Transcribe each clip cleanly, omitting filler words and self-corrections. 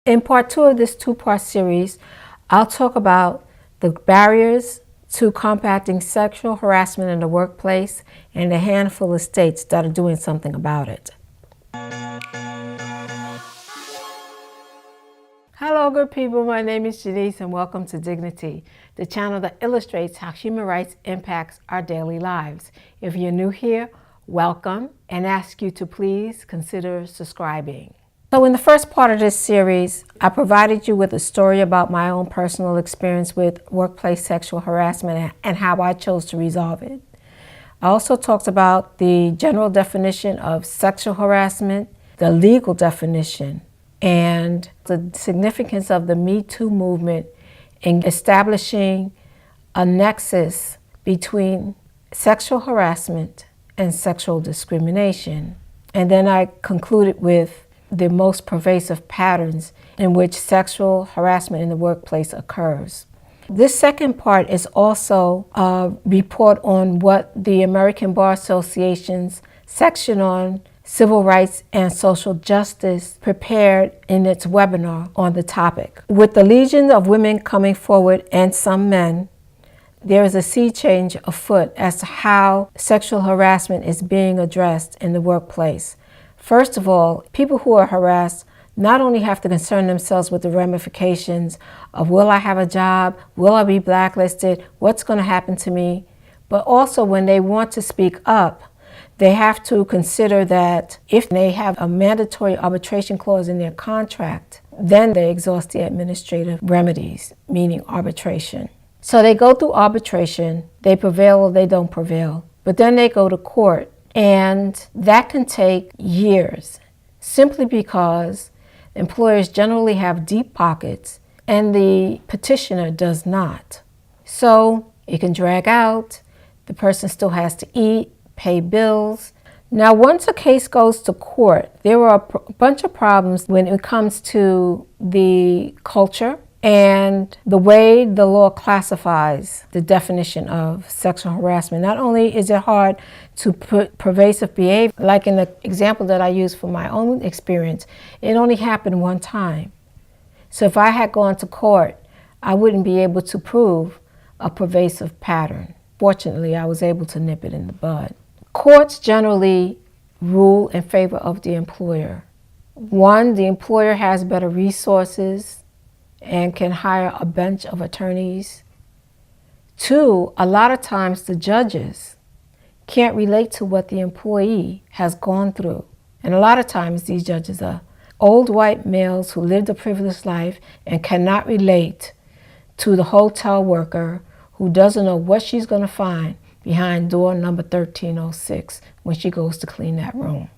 In part 2 of this two-part series, I'll talk about the barriers to combating sexual harassment in the workplace and a handful of states that are doing something about it. Hello, good people. My name is Janiece and welcome to Dignity, the channel that illustrates how human rights impacts our daily lives. If you're new here, welcome, and ask you to please consider subscribing. So in the first part of this series, I provided you with a story about my own personal experience with workplace sexual harassment and how I chose to resolve it. I also talked about the general definition of sexual harassment, the legal definition, and the significance of the Me Too movement in establishing a nexus between sexual harassment and sexual discrimination. And then I concluded with the most pervasive patterns in which sexual harassment in the workplace occurs. This second part is also a report on what the American Bar Association's section on civil rights and social justice prepared in its webinar on the topic. With the legion of women coming forward and some men, there is a sea change afoot as to how sexual harassment is being addressed in the workplace. First of all, people who are harassed not only have to concern themselves with the ramifications of will I have a job, will I be blacklisted, what's going to happen to me, but also when they want to speak up, they have to consider that if they have a mandatory arbitration clause in their contract, then they exhaust the administrative remedies, meaning arbitration. So they go through arbitration, they prevail or they don't prevail, but then they go to court. And that can take years, simply because employers generally have deep pockets and the petitioner does not. So it can drag out, the person still has to eat, pay bills. Now, once a case goes to court, there are a bunch of problems when it comes to the culture and the way the law classifies the definition of sexual harassment. Not only is it hard to put pervasive behavior, like in the example that I used for my own experience, it only happened one time. So if I had gone to court, I wouldn't be able to prove a pervasive pattern. Fortunately, I was able to nip it in the bud. Courts generally rule in favor of the employer. One, the employer has better resources and can hire a bench of attorneys. Two, a lot of times the judges can't relate to what the employee has gone through. And a lot of times these judges are old white males who lived a privileged life and cannot relate to the hotel worker who doesn't know what she's going to find behind door number 1306 when she goes to clean that room.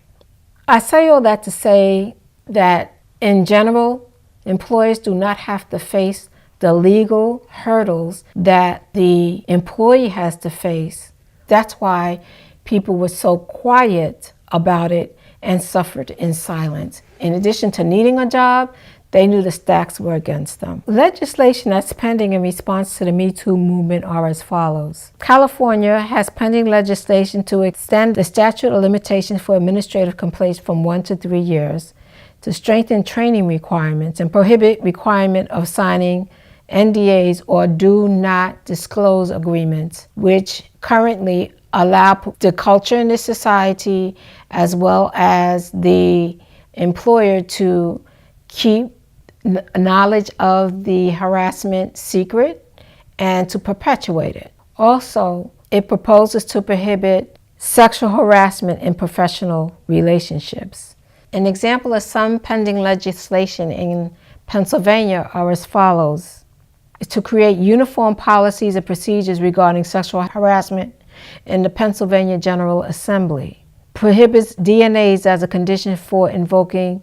I say all that to say that in general, employers do not have to face the legal hurdles that the employee has to face. That's why people were so quiet about it and suffered in silence. In addition to needing a job, they knew the stacks were against them. Legislation that's pending in response to the Me Too movement are as follows. California has pending legislation to extend the statute of limitations for administrative complaints from 1 to 3 years, to strengthen training requirements and prohibit requirement of signing NDAs or do not disclose agreements, which currently allow the culture in this society as well as the employer to keep knowledge of the harassment secret and to perpetuate it. Also, it proposes to prohibit sexual harassment in professional relationships. An example of some pending legislation in Pennsylvania are as follows: to create uniform policies and procedures regarding sexual harassment in the Pennsylvania General Assembly, prohibits DNAs as a condition for invoking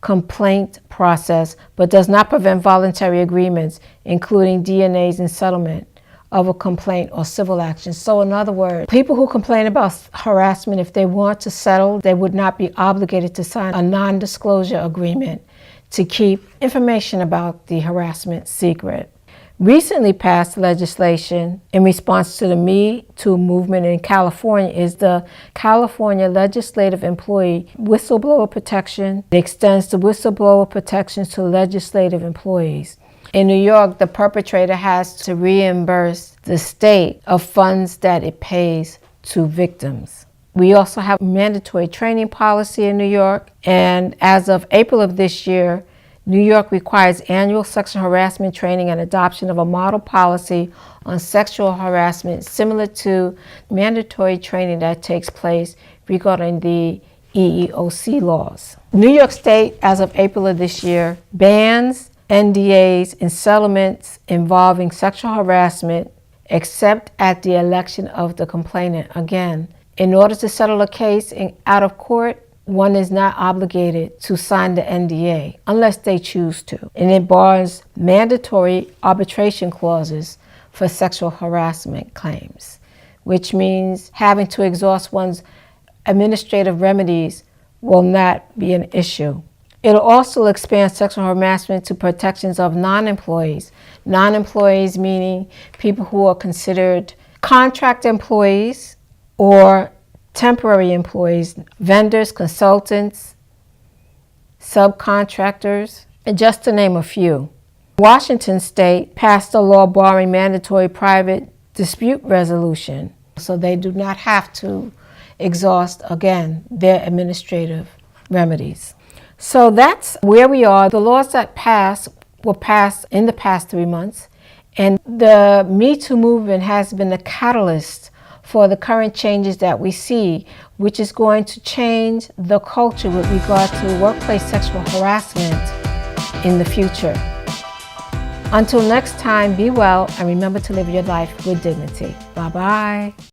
complaint process, but does not prevent voluntary agreements, including DNAs in settlement of a complaint or civil action. So in other words, people who complain about harassment, if they want to settle, they would not be obligated to sign a non-disclosure agreement to keep information about the harassment secret. Recently passed legislation in response to the Me Too movement in California is the California Legislative Employee Whistleblower Protection. It extends the whistleblower protections to legislative employees. In New York, the perpetrator has to reimburse the state of funds that it pays to victims. We also have a mandatory training policy in New York, and as of April of this year, New York requires annual sexual harassment training and adoption of a model policy on sexual harassment similar to mandatory training that takes place regarding the EEOC laws. New York State, as of April of this year, bans NDAs and settlements involving sexual harassment except at the election of the complainant. Again, in order to settle a case out of court, one is not obligated to sign the NDA unless they choose to. And it bars mandatory arbitration clauses for sexual harassment claims, which means having to exhaust one's administrative remedies will not be an issue. It'll also expand sexual harassment to protections of non-employees. Non-employees meaning people who are considered contract employees or temporary employees, vendors, consultants, subcontractors, and just to name a few. Washington State passed a law barring mandatory private dispute resolution, so they do not have to exhaust, again, their administrative remedies. So that's where we are. The laws that were passed in the past 3 months, and the Me Too movement has been the catalyst for the current changes that we see, which is going to change the culture with regard to workplace sexual harassment in the future. Until next time, be well and remember to live your life with dignity. Bye-bye.